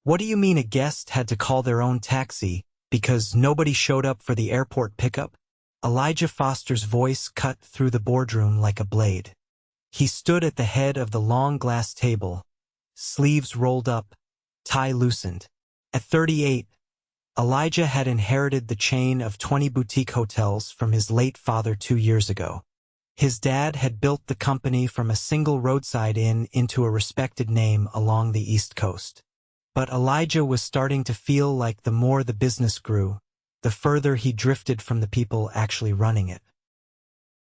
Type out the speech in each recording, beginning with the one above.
What do you mean a guest had to call their own taxi because nobody showed up for the airport pickup? Elijah Foster's voice cut through the boardroom like a blade. He stood at the head of the long glass table, sleeves rolled up, tie loosened. At 38, Elijah had inherited the chain of 20 boutique hotels from his late father 2 years ago. His dad had built the company from a single roadside inn into a respected name along the East Coast. But Elijah was starting to feel like the more the business grew, the further he drifted from the people actually running it.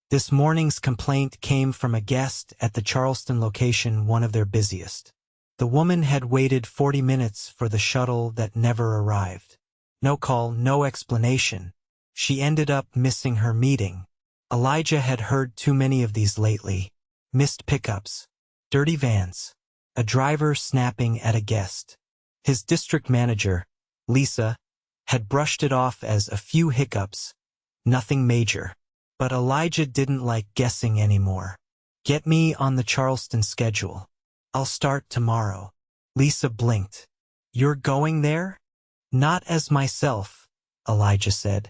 This morning's complaint came from a guest at the Charleston location, one of their busiest. The woman had waited 40 minutes for the shuttle that never arrived. No call, no explanation. She ended up missing her meeting. Elijah had heard too many of these lately. Missed pickups, dirty vans, a driver snapping at a guest. His district manager, Lisa, had brushed it off as a few hiccups, nothing major. But Elijah didn't like guessing anymore. Get me on the Charleston schedule. I'll start tomorrow. Lisa blinked. You're going there? Not as myself, Elijah said.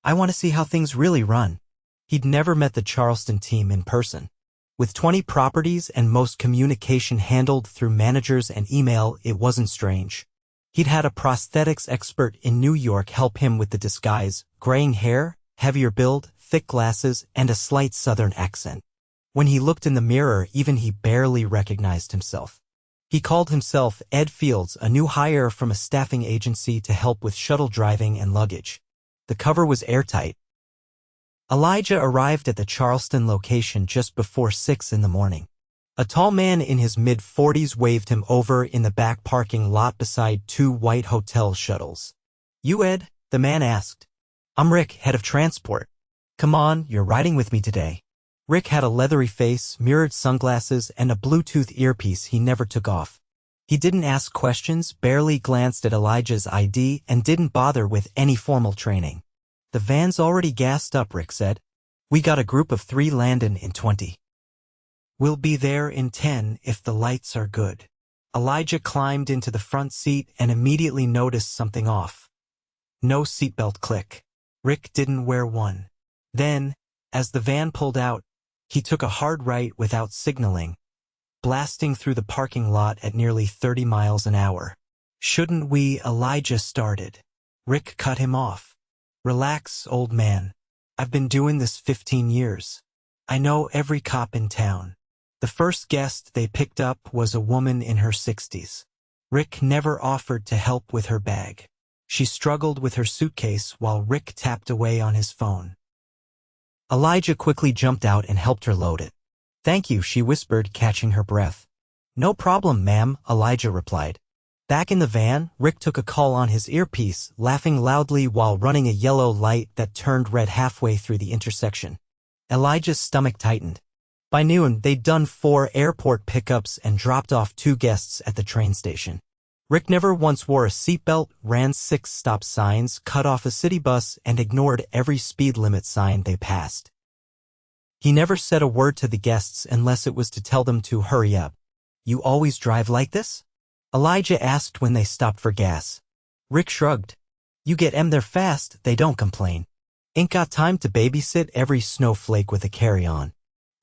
I want to see how things really run. He'd never met the Charleston team in person. With 20 properties and most communication handled through managers and email, it wasn't strange. He'd had a prosthetics expert in New York help him with the disguise, graying hair, heavier build, thick glasses, and a slight southern accent. When he looked in the mirror, even he barely recognized himself. He called himself Ed Fields, a new hire from a staffing agency to help with shuttle driving and luggage. The cover was airtight. Elijah arrived at the Charleston location just before 6 in the morning. A tall man in his mid-40s waved him over in the back parking lot beside 2 white hotel shuttles. You Ed? The man asked. I'm Rick, head of transport. Come on, you're riding with me today. Rick had a leathery face, mirrored sunglasses, and a Bluetooth earpiece he never took off. He didn't ask questions, barely glanced at Elijah's ID, and didn't bother with any formal training. The van's already gassed up, Rick said. We got a group of 3 landing in 20. We'll be there in 10 if the lights are good. Elijah climbed into the front seat and immediately noticed something off. No seatbelt click. Rick didn't wear one. Then, as the van pulled out, he took a hard right without signaling, blasting through the parking lot at nearly 30 miles an hour. Shouldn't we? Elijah started. Rick cut him off. Relax, old man. I've been doing this 15 years. I know every cop in town. The first guest they picked up was a woman in her 60s. Rick never offered to help with her bag. She struggled with her suitcase while Rick tapped away on his phone. Elijah quickly jumped out and helped her load it. Thank you, she whispered, catching her breath. No problem, ma'am, Elijah replied. Back in the van, Rick took a call on his earpiece, laughing loudly while running a yellow light that turned red halfway through the intersection. Elijah's stomach tightened. By noon, they'd done 4 airport pickups and dropped off 2 guests at the train station. Rick never once wore a seatbelt, ran 6 stop signs, cut off a city bus, and ignored every speed limit sign they passed. He never said a word to the guests unless it was to tell them to hurry up. You always drive like this? Elijah asked when they stopped for gas. Rick shrugged. You get 'em there fast, they don't complain. Ain't got time to babysit every snowflake with a carry-on.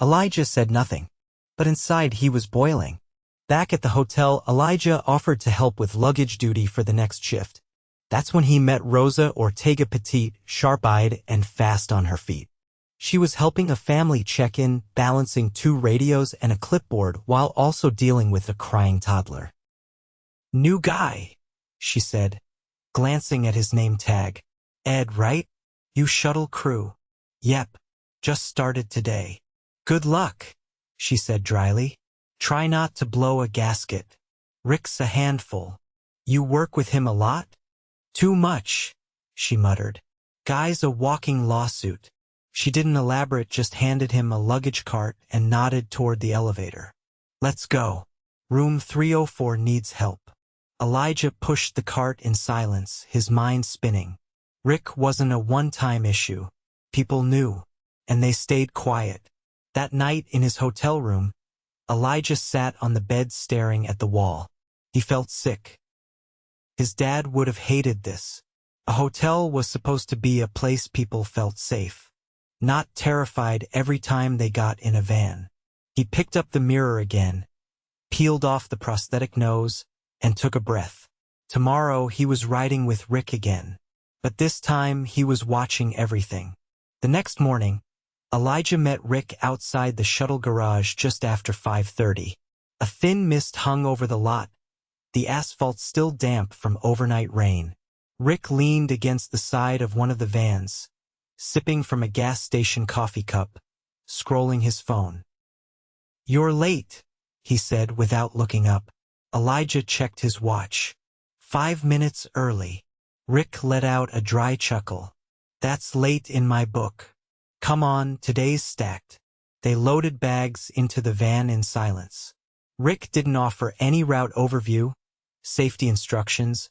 Elijah said nothing, but inside he was boiling. Back at the hotel, Elijah offered to help with luggage duty for the next shift. That's when he met Rosa Ortega Petit, sharp-eyed and fast on her feet. She was helping a family check in, balancing 2 radios and a clipboard while also dealing with a crying toddler. New guy, she said, glancing at his name tag. Ed, right? You shuttle crew. Yep, just started today. Good luck, she said dryly. Try not to blow a gasket. Rick's a handful. You work with him a lot? Too much, she muttered. Guy's a walking lawsuit. She didn't elaborate, just handed him a luggage cart and nodded toward the elevator. Let's go. Room 304 needs help. Elijah pushed the cart in silence, his mind spinning. Rick wasn't a one-time issue. People knew, and they stayed quiet. That night in his hotel room, Elijah sat on the bed staring at the wall. He felt sick, His dad would have hated this. A hotel was supposed to be a place people felt safe, not terrified every time they got in a van. He picked up the mirror again, peeled off the prosthetic nose, and took a breath. Tomorrow he was riding with Rick again. But this time he was watching everything. The next morning, Elijah met Rick outside the Shuttle garage just after 5:30. A thin mist hung over the lot, the asphalt still damp from overnight rain. Rick leaned against the side of one of the vans, sipping from a gas station coffee cup, scrolling his phone. "You're late," he said without looking up. Elijah checked his watch. 5 minutes early. Rick let out a dry chuckle. "That's late in my book. Come on, today's stacked." They loaded bags into the van in silence. Rick didn't offer any route overview, safety instructions,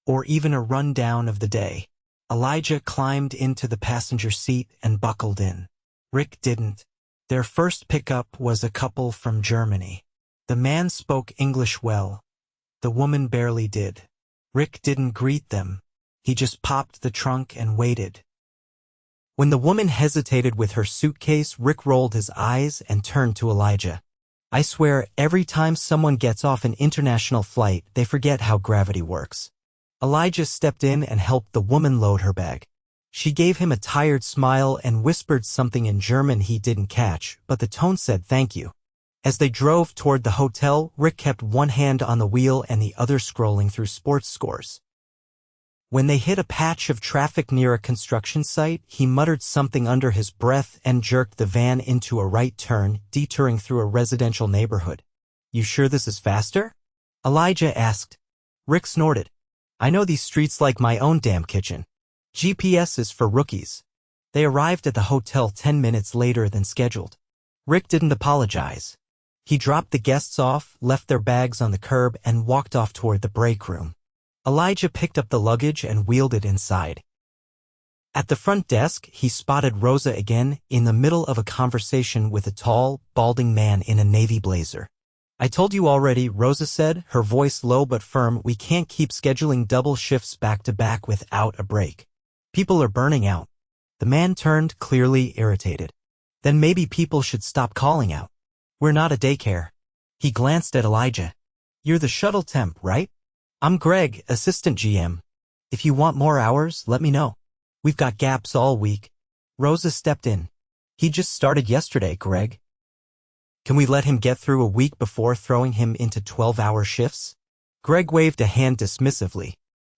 or even a rundown of the day. Elijah climbed into the passenger seat and buckled in. Rick didn't. Their first pickup was a couple from Germany. The man spoke English well. The woman barely did. Rick didn't greet them. He just popped the trunk and waited. When the woman hesitated with her suitcase, Rick rolled his eyes and turned to Elijah. "I swear, every time someone gets off an international flight, they forget how gravity works." Elijah stepped in and helped the woman load her bag. She gave him a tired smile and whispered something in German he didn't catch, but the tone said thank you. As they drove toward the hotel, Rick kept one hand on the wheel and the other scrolling through sports scores. When they hit a patch of traffic near a construction site, he muttered something under his breath and jerked the van into a right turn, detouring through a residential neighborhood. "You sure this is faster?" Elijah asked. Rick snorted. "I know these streets like my own damn kitchen. GPS is for rookies." They arrived at the hotel 10 minutes later than scheduled. Rick didn't apologize. He dropped the guests off, left their bags on the curb, and walked off toward the break room. Elijah picked up the luggage and wheeled it inside. At the front desk, he spotted Rosa again, in the middle of a conversation with a tall, balding man in a navy blazer. "I told you already," Rosa said, her voice low but firm. "We can't keep scheduling double shifts back-to-back without a break. People are burning out." The man turned, clearly irritated. "Then maybe people should stop calling out. We're not a daycare." He glanced at Elijah. "You're the shuttle temp, right?" "I'm Greg, assistant GM. If you want more hours, let me know. We've got gaps all week." Rosa stepped in. "He just started yesterday, Greg. Can we let him get through a week before throwing him into 12-hour shifts?" Greg waved a hand dismissively.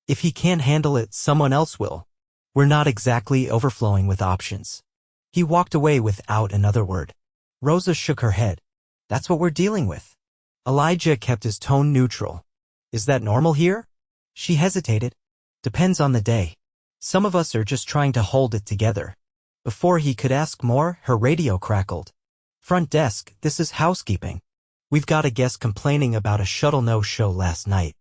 "If he can't handle it, someone else will. We're not exactly overflowing with options." He walked away without another word. Rosa shook her head. "That's what we're dealing with." Elijah kept his tone neutral. "Is that normal here?" She hesitated. "Depends on the day. Some of us are just trying to hold it together." Before he could ask more, her radio crackled. "Front desk, this is housekeeping. We've got a guest complaining about a shuttle no-show last night.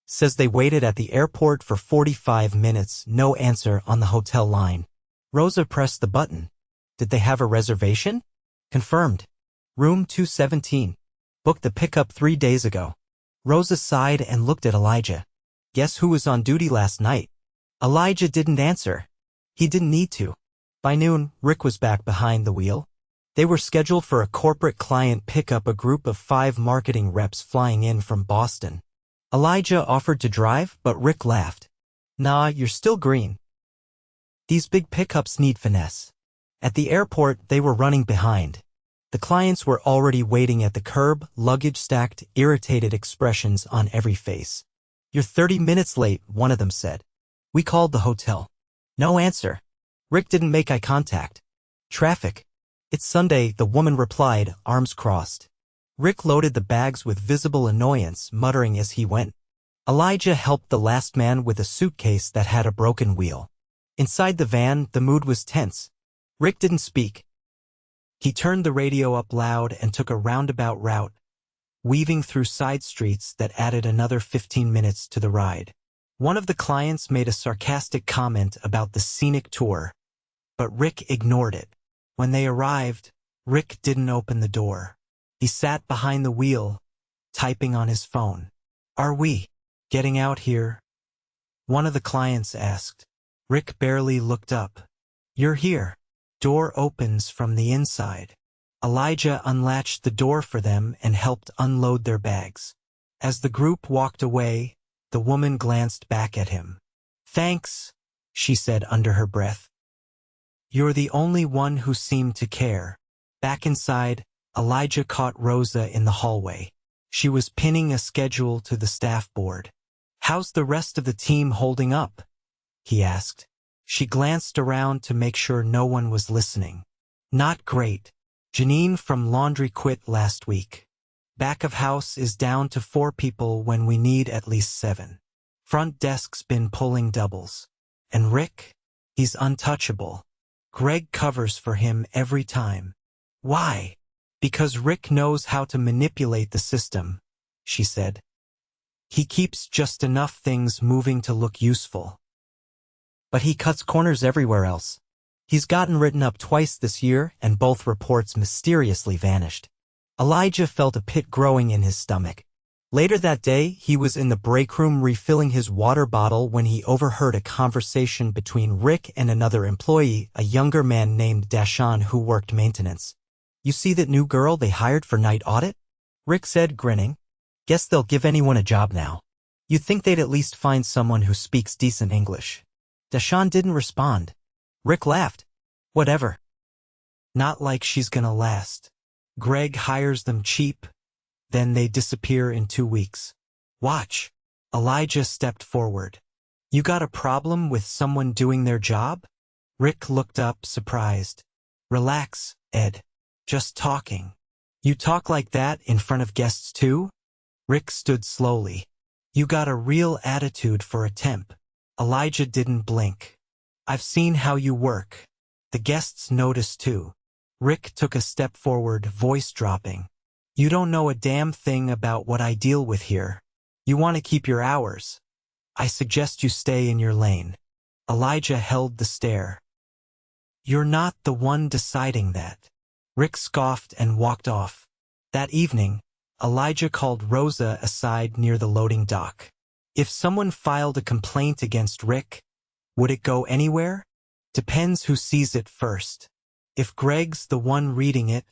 Says they waited at the airport for 45 minutes, no answer on the hotel line." Rosa pressed the button. "Did they have a reservation?" "Confirmed. Room 217. Booked the pickup 3 days ago." Rosa sighed and looked at Elijah. "Guess who was on duty last night?" Elijah didn't answer. He didn't need to. By noon, Rick was back behind the wheel. They were scheduled for a corporate client pickup, a group of 5 marketing reps flying in from Boston. Elijah offered to drive, but Rick laughed. "Nah, you're still green. These big pickups need finesse." At the airport, they were running behind. The clients were already waiting at the curb, luggage stacked, irritated expressions on every face. "You're 30 minutes late," one of them said. "We called the hotel." No answer. Rick didn't make eye contact. "Traffic. It's Sunday," the woman replied, arms crossed. Rick loaded the bags with visible annoyance, muttering as he went. Elijah helped the last man with a suitcase that had a broken wheel. Inside the van, the mood was tense. Rick didn't speak. He turned the radio up loud and took a roundabout route, weaving through side streets that added another 15 minutes to the ride. One of the clients made a sarcastic comment about the scenic tour, but Rick ignored it. When they arrived, Rick didn't open the door. He sat behind the wheel, typing on his phone. "Are we Getting out here? One of the clients asked. Rick barely looked up. You're here. Door opens from the inside. Elijah unlatched the door for them and helped unload their bags. As the group walked away, the woman glanced back at him. Thanks, she said under her breath. You're the only one who seemed to care. Back inside, Elijah caught Rosa in the hallway. She was pinning a schedule to the staff board. How's the rest of the team holding up? He asked. She glanced around to make sure no one was listening. Not great. Janine from laundry quit last week. Back of house is down to 4 people when we need at least 7. Front desk's been pulling doubles. And Rick? He's untouchable. Greg covers for him every time. Why? Because Rick knows how to manipulate the system, she said. He keeps just enough things moving to look useful. But he cuts corners everywhere else. He's gotten written up twice this year, and both reports mysteriously vanished. Elijah felt a pit growing in his stomach. Later that day, he was in the break room refilling his water bottle when he overheard a conversation between Rick and another employee, a younger man named Dashawn who worked maintenance. You see that new girl they hired for night audit? Rick said, grinning. Guess they'll give anyone a job now. You'd think they'd at least find someone who speaks decent English. Dashawn didn't respond. Rick laughed. Whatever. Not like she's gonna last. Greg hires them cheap, then they disappear in 2 weeks. Watch. Elijah stepped forward. You got a problem with someone doing their job? Rick looked up, surprised. Relax, Ed. Just talking. You talk like that in front of guests too? Rick stood slowly. You got a real attitude for a temp. Elijah didn't blink. I've seen how you work. The guests noticed too. Rick took a step forward, voice dropping. You don't know a damn thing about what I deal with here. You want to keep your hours. I suggest you stay in your lane. Elijah held the stare. You're not the one deciding that. Rick scoffed and walked off. That evening, Elijah called Rosa aside near the loading dock. If someone filed a complaint against Rick, would it go anywhere? Depends who sees it first. If Greg's the one reading it,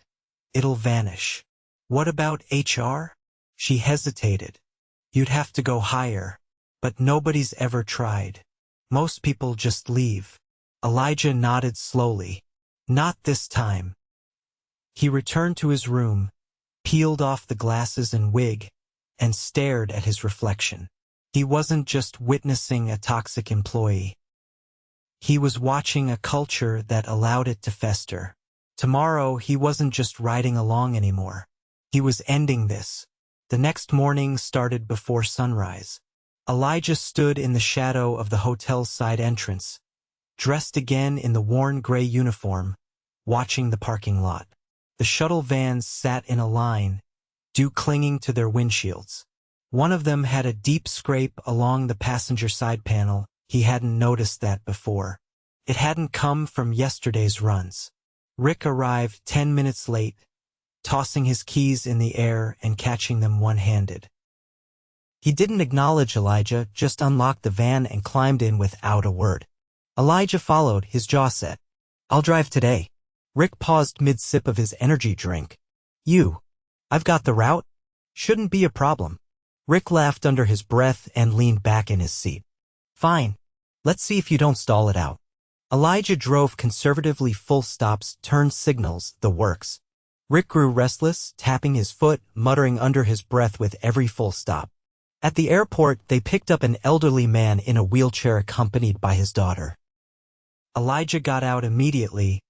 it'll vanish. What about HR? She hesitated. You'd have to go higher, but nobody's ever tried. Most people just leave. Elijah nodded slowly. Not this time. He returned to his room, peeled off the glasses and wig, and stared at his reflection. He wasn't just witnessing a toxic employee. He was watching a culture that allowed it to fester. Tomorrow, he wasn't just riding along anymore. He was ending this. The next morning started before sunrise. Elijah stood in the shadow of the hotel's side entrance, dressed again in the worn gray uniform, watching the parking lot. The shuttle vans sat in a line, dew clinging to their windshields. One of them had a deep scrape along the passenger side panel. He hadn't noticed that before. It hadn't come from yesterday's runs. Rick arrived 10 minutes late, tossing his keys in the air and catching them one-handed. He didn't acknowledge Elijah, just unlocked the van and climbed in without a word. Elijah followed, his jaw set. I'll drive today. Rick paused mid-sip of his energy drink. I've got the route? Shouldn't be a problem. Rick laughed under his breath and leaned back in his seat. Fine. Let's see if you don't stall it out. Elijah drove conservatively, full stops, turned signals, the works. Rick grew restless, tapping his foot, muttering under his breath with every full stop. At the airport, they picked up an elderly man in a wheelchair accompanied by his daughter. Elijah got out immediately,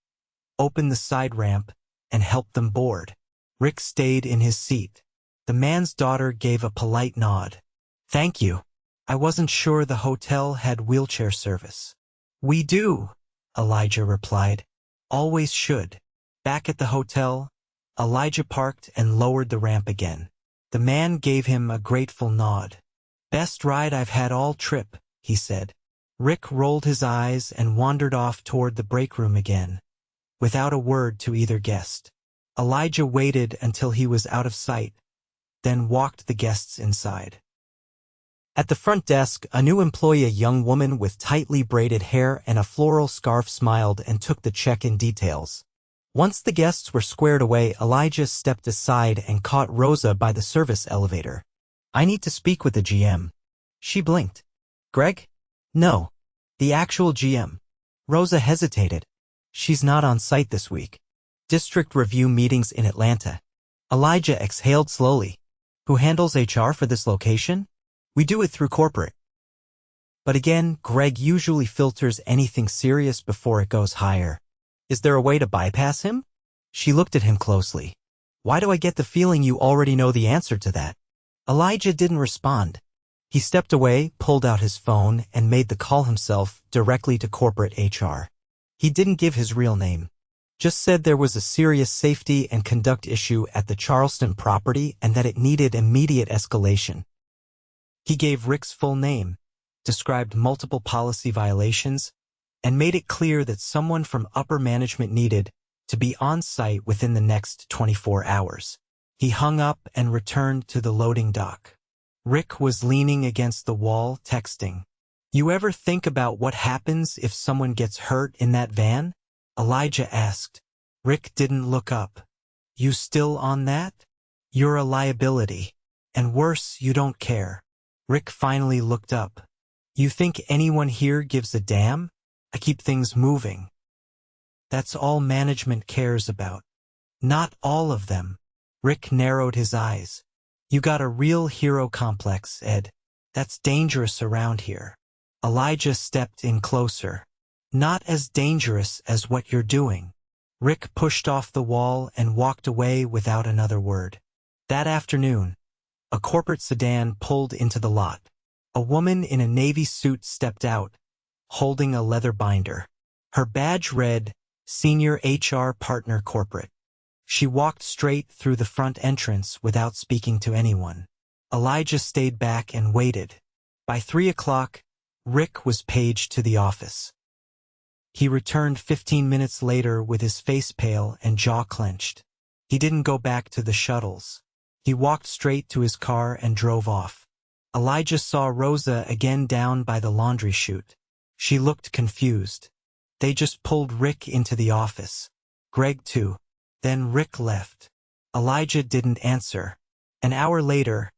opened the side ramp, and helped them board. Rick stayed in his seat. The man's daughter gave a polite nod. Thank you. I wasn't sure the hotel had wheelchair service. We do, Elijah replied. Always should. Back at the hotel, Elijah parked and lowered the ramp again. The man gave him a grateful nod. Best ride I've had all trip, he said. Rick rolled his eyes and wandered off toward the break room again, without a word to either guest. Elijah waited until he was out of sight, then walked the guests inside. At the front desk, a new employee, a young woman with tightly braided hair and a floral scarf, smiled and took the check-in details. Once the guests were squared away, Elijah stepped aside and caught Rosa by the service elevator. "I need to speak with the GM." She blinked. "Greg?" "No. The actual GM." Rosa hesitated. "She's not on site this week. District review meetings in Atlanta." Elijah exhaled slowly. "Who handles HR for this location?" "We do it through corporate." But again, Greg usually filters anything serious before it goes higher. "Is there a way to bypass him?" She looked at him closely. "Why do I get the feeling you already know the answer to that?" Elijah didn't respond. He stepped away, pulled out his phone, and made the call himself directly to corporate HR. He didn't give his real name. Just said there was a serious safety and conduct issue at the Charleston property and that it needed immediate escalation. He gave Rick's full name, described multiple policy violations, and made it clear that someone from upper management needed to be on site within the next 24 hours. He hung up and returned to the loading dock. Rick was leaning against the wall, texting. "You ever think about what happens if someone gets hurt in that van?" Elijah asked. Rick didn't look up. "You still on that? You're a liability. And worse, you don't care." Rick finally looked up. "You think anyone here gives a damn? I keep things moving." "That's all management cares about." "Not all of them." Rick narrowed his eyes. "You got a real hero complex, Ed. That's dangerous around here." Elijah stepped in closer. "Not as dangerous as what you're doing." Rick pushed off the wall and walked away without another word. That afternoon, a corporate sedan pulled into the lot. A woman in a navy suit stepped out, holding a leather binder. Her badge read, Senior HR Partner Corporate. She walked straight through the front entrance without speaking to anyone. Elijah stayed back and waited. By 3 o'clock, Rick was paged to the office. He returned 15 minutes later with his face pale and jaw clenched. He didn't go back to the shuttles. He walked straight to his car and drove off. Elijah saw Rosa again down by the laundry chute. She looked confused. They just pulled Rick into the office. Greg too. Then Rick left. Elijah didn't answer. An hour later,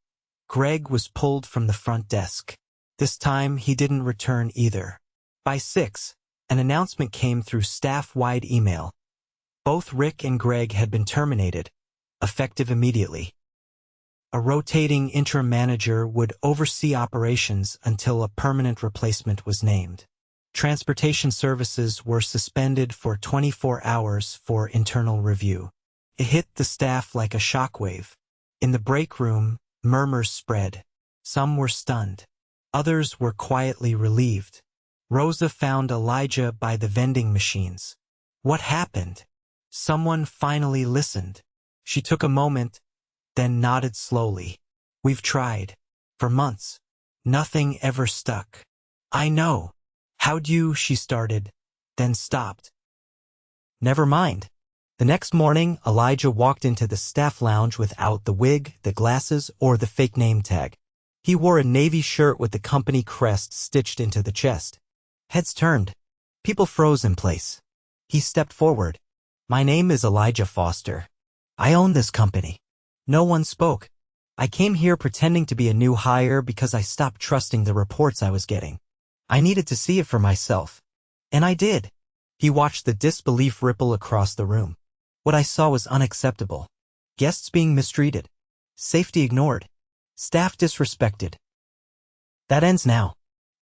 Greg was pulled from the front desk. This time he didn't return either. By 6, an announcement came through staff-wide email. Both Rick and Greg had been terminated, effective immediately. A rotating interim manager would oversee operations until a permanent replacement was named. Transportation services were suspended for 24 hours for internal review. It hit the staff like a shockwave. In the break room, murmurs spread. Some were stunned. Others were quietly relieved. Rosa found Elijah by the vending machines. What happened? Someone finally listened. She took a moment, then nodded slowly. We've tried. For months. Nothing ever stuck. I know. How'd you, she started, then stopped. Never mind. The next morning, Elijah walked into the staff lounge without the wig, the glasses, or the fake name tag. He wore a navy shirt with the company crest stitched into the chest. Heads turned. People froze in place. He stepped forward. My name is Elijah Foster. I own this company. No one spoke. I came here pretending to be a new hire because I stopped trusting the reports I was getting. I needed to see it for myself. And I did. He watched the disbelief ripple across the room. What I saw was unacceptable. Guests being mistreated. Safety ignored. Staff disrespected. That ends now.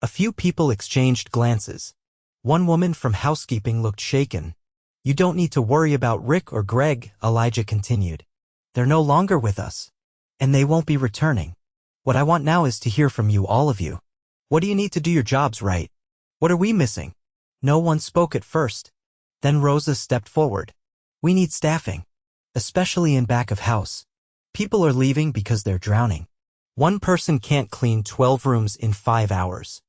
A few people exchanged glances. One woman from housekeeping looked shaken. You don't need to worry about Rick or Greg, Elijah continued. They're no longer with us. And they won't be returning. What I want now is to hear from you, all of you. What do you need to do your jobs right? What are we missing? No one spoke at first. Then Rosa stepped forward. We need staffing. Especially in back of house. People are leaving because they're drowning. One person can't clean 12 rooms in 5 hours.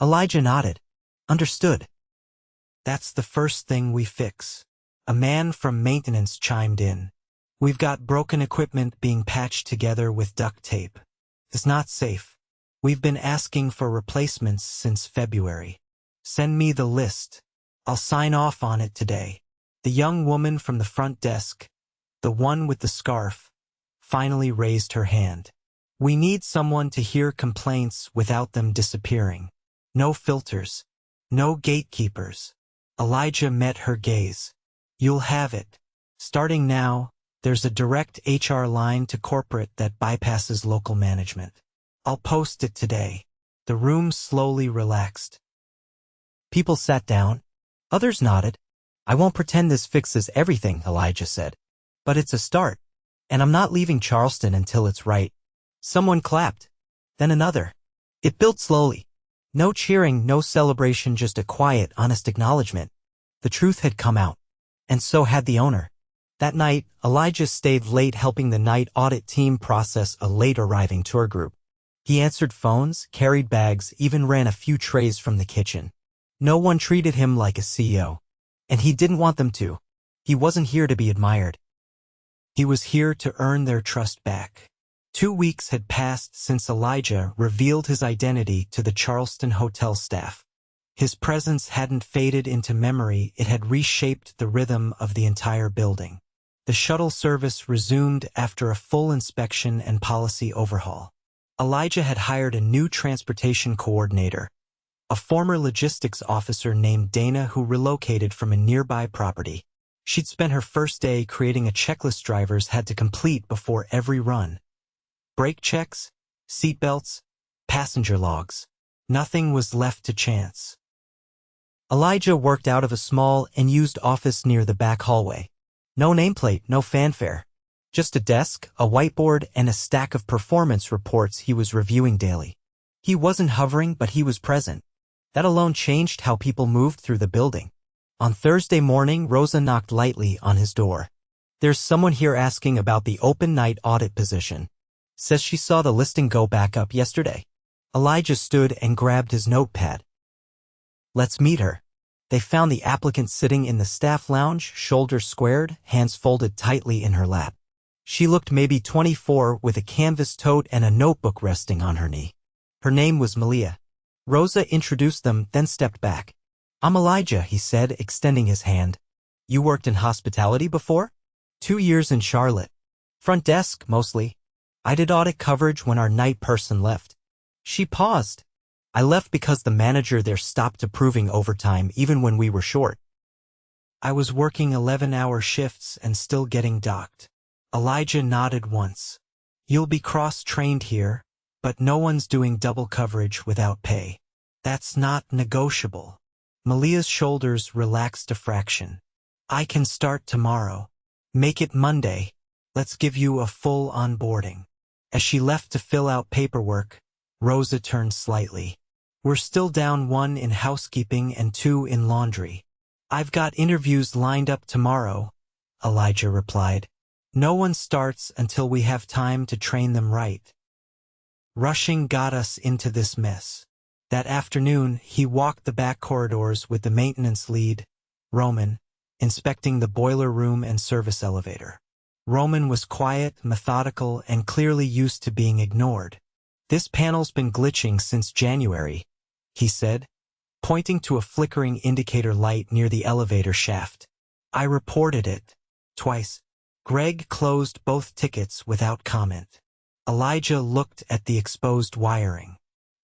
Elijah nodded. Understood. That's the first thing we fix. A man from maintenance chimed in. We've got broken equipment being patched together with duct tape. It's not safe. We've been asking for replacements since February. Send me the list. I'll sign off on it today. The young woman from the front desk, the one with the scarf, finally raised her hand. We need someone to hear complaints without them disappearing. No filters. No gatekeepers. Elijah met her gaze. You'll have it. Starting now, there's a direct HR line to corporate that bypasses local management. I'll post it today. The room slowly relaxed. People sat down. Others nodded. I won't pretend this fixes everything, Elijah said. But it's a start. And I'm not leaving Charleston until it's right. Someone clapped. Then another. It built slowly. No cheering, no celebration, just a quiet, honest acknowledgement. The truth had come out. And so had the owner. That night, Elijah stayed late helping the night audit team process a late-arriving tour group. He answered phones, carried bags, even ran a few trays from the kitchen. No one treated him like a CEO. And he didn't want them to. He wasn't here to be admired. He was here to earn their trust back. 2 weeks had passed since Elijah revealed his identity to the Charleston hotel staff. His presence hadn't faded into memory, it had reshaped the rhythm of the entire building. The shuttle service resumed after a full inspection and policy overhaul. Elijah had hired a new transportation coordinator, a former logistics officer named Dana who relocated from a nearby property. She'd spent her first day creating a checklist drivers had to complete before every run. Brake checks, seatbelts, passenger logs. Nothing was left to chance. Elijah worked out of a small and used office near the back hallway. No nameplate, no fanfare. Just a desk, a whiteboard, and a stack of performance reports he was reviewing daily. He wasn't hovering, but he was present. That alone changed how people moved through the building. On Thursday morning, Rosa knocked lightly on his door. There's someone here asking about the open night audit position. Says she saw the listing go back up yesterday. Elijah stood and grabbed his notepad. Let's meet her. They found the applicant sitting in the staff lounge, shoulders squared, hands folded tightly in her lap. She looked maybe 24 with a canvas tote and a notebook resting on her knee. Her name was Malia. Rosa introduced them, then stepped back. I'm Elijah, he said, extending his hand. You worked in hospitality before? 2 years in Charlotte. Front desk, mostly. I did audit coverage when our night person left. She paused. I left because the manager there stopped approving overtime even when we were short. I was working 11-hour shifts and still getting docked. Elijah nodded once. You'll be cross-trained here, but no one's doing double coverage without pay. That's not negotiable. Malia's shoulders relaxed a fraction. I can start tomorrow. Make it Monday. Let's give you a full onboarding. As she left to fill out paperwork, Rosa turned slightly. We're still down 1 in housekeeping and 2 in laundry. I've got interviews lined up tomorrow, Elijah replied. No one starts until we have time to train them right. Rushing got us into this mess. That afternoon, he walked the back corridors with the maintenance lead, Roman, inspecting the boiler room and service elevator. Roman was quiet, methodical, and clearly used to being ignored. This panel's been glitching since January, he said, pointing to a flickering indicator light near the elevator shaft. I reported it. Twice. Greg closed both tickets without comment. Elijah looked at the exposed wiring.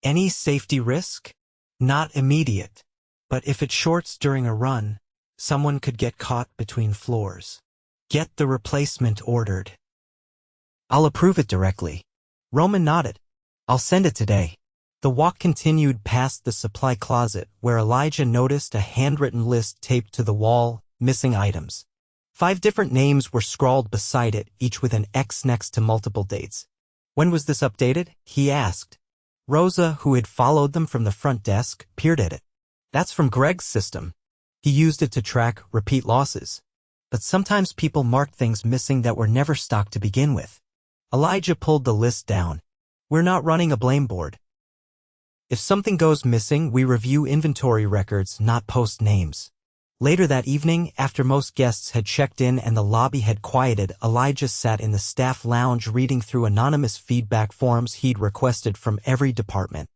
Any safety risk? Not immediate. But if it shorts during a run, someone could get caught between floors. Get the replacement ordered. I'll approve it directly. Roman nodded. I'll send it today. The walk continued past the supply closet where Elijah noticed a handwritten list taped to the wall, missing items. 5 different names were scrawled beside it, each with an X next to multiple dates. When was this updated? He asked. Rosa, who had followed them from the front desk, peered at it. That's from Greg's system. He used it to track repeat losses. But sometimes people marked things missing that were never stocked to begin with. Elijah pulled the list down. We're not running a blame board. If something goes missing, we review inventory records, not post names. Later that evening, after most guests had checked in and the lobby had quieted, Elijah sat in the staff lounge reading through anonymous feedback forms he'd requested from every department.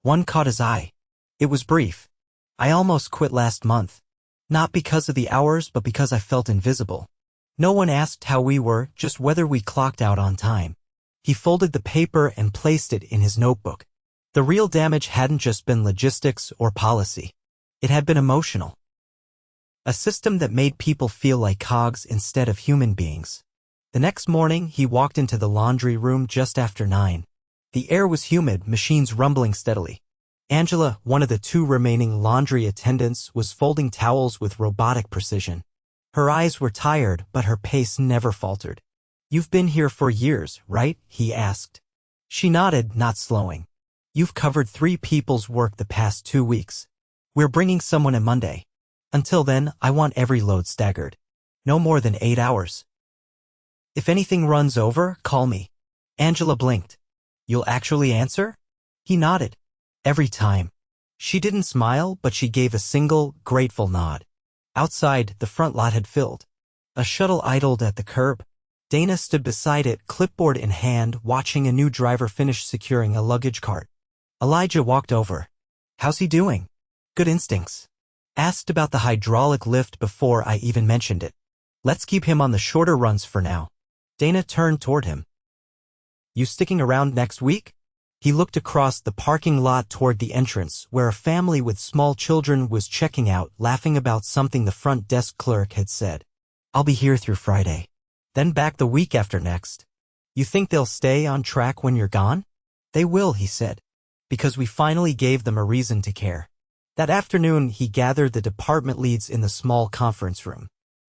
One caught his eye. It was brief. "I almost quit last month. Not because of the hours, but because I felt invisible. No one asked how we were, just whether we clocked out on time." He folded the paper and placed it in his notebook. The real damage hadn't just been logistics or policy. It had been emotional. A system that made people feel like cogs instead of human beings. The next morning, he walked into the laundry room just after 9. The air was humid, machines rumbling steadily. Angela, one of the 2 remaining laundry attendants, was folding towels with robotic precision. Her eyes were tired, but her pace never faltered. "You've been here for years, right?" he asked. She nodded, not slowing. "You've covered 3 people's work the past 2 weeks. We're bringing someone in Monday. Until then, I want every load staggered. No more than 8 hours. If anything runs over, call me." Angela blinked. "You'll actually answer?" He nodded. "Every time." She didn't smile, but she gave a single, grateful nod. Outside, the front lot had filled. A shuttle idled at the curb. Dana stood beside it, clipboard in hand, watching a new driver finish securing a luggage cart. Elijah walked over. "How's he doing?" "Good instincts. Asked about the hydraulic lift before I even mentioned it. Let's keep him on the shorter runs for now." Dana turned toward him. "You sticking around next week?" He looked across the parking lot toward the entrance, where a family with small children was checking out, laughing about something the front desk clerk had said. "I'll be here through Friday. Then back the week after next." "You think they'll stay on track when you're gone?" "They will," he said, "because we finally gave them a reason to care." That afternoon, he gathered the department leads in the small conference room.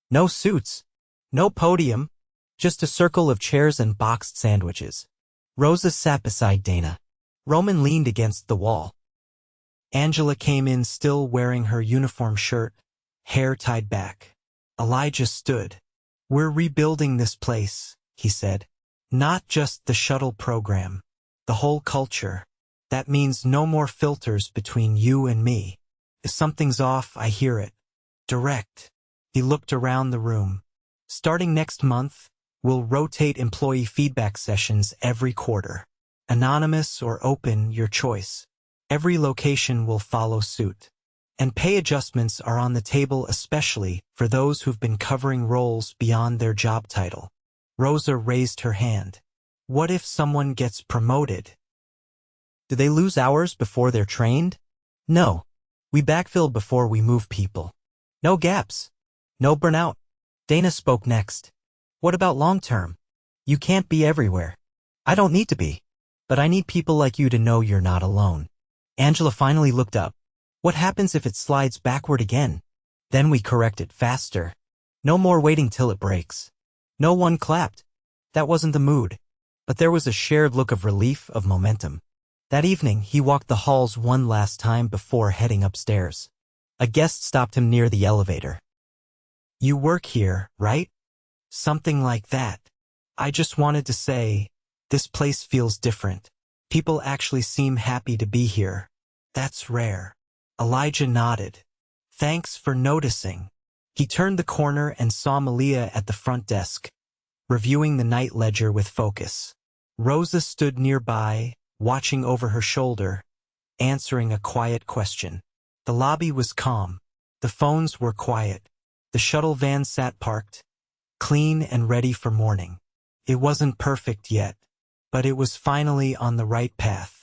No suits, no podium, just a circle of chairs and boxed sandwiches. Rosa sat beside Dana. Roman leaned against the wall. Angela came in still wearing her uniform shirt, hair tied back. Elijah stood. "We're rebuilding this place," he said. "Not just the shuttle program. The whole culture. That means no more filters between you and me. If something's off, I hear it. Direct." He looked around the room. "Starting next month, we'll rotate employee feedback sessions every quarter. Anonymous or open, your choice. Every location will follow suit. And pay adjustments are on the table, especially for those who've been covering roles beyond their job title." Rosa raised her hand. "What if someone gets promoted? Do they lose hours before they're trained?" "No. We backfill before we move people. No gaps. No burnout." Dana spoke next. "What about long-term? You can't be everywhere." "I don't need to be. But I need people like you to know you're not alone." Angela finally looked up. "What happens if it slides backward again?" "Then we correct it faster. No more waiting till it breaks." No one clapped. That wasn't the mood. But there was a shared look of relief, of momentum. That evening, he walked the halls one last time before heading upstairs. A guest stopped him near the elevator. "You work here, right?" "Something like that. I just wanted to say, this place feels different. People actually seem happy to be here. That's rare." Elijah nodded. "Thanks for noticing." He turned the corner and saw Malia at the front desk, reviewing the night ledger with focus. Rosa stood nearby, watching over her shoulder, answering a quiet question. The lobby was calm. The phones were quiet. The shuttle van sat parked, clean and ready for morning. It wasn't perfect yet, but it was finally on the right path.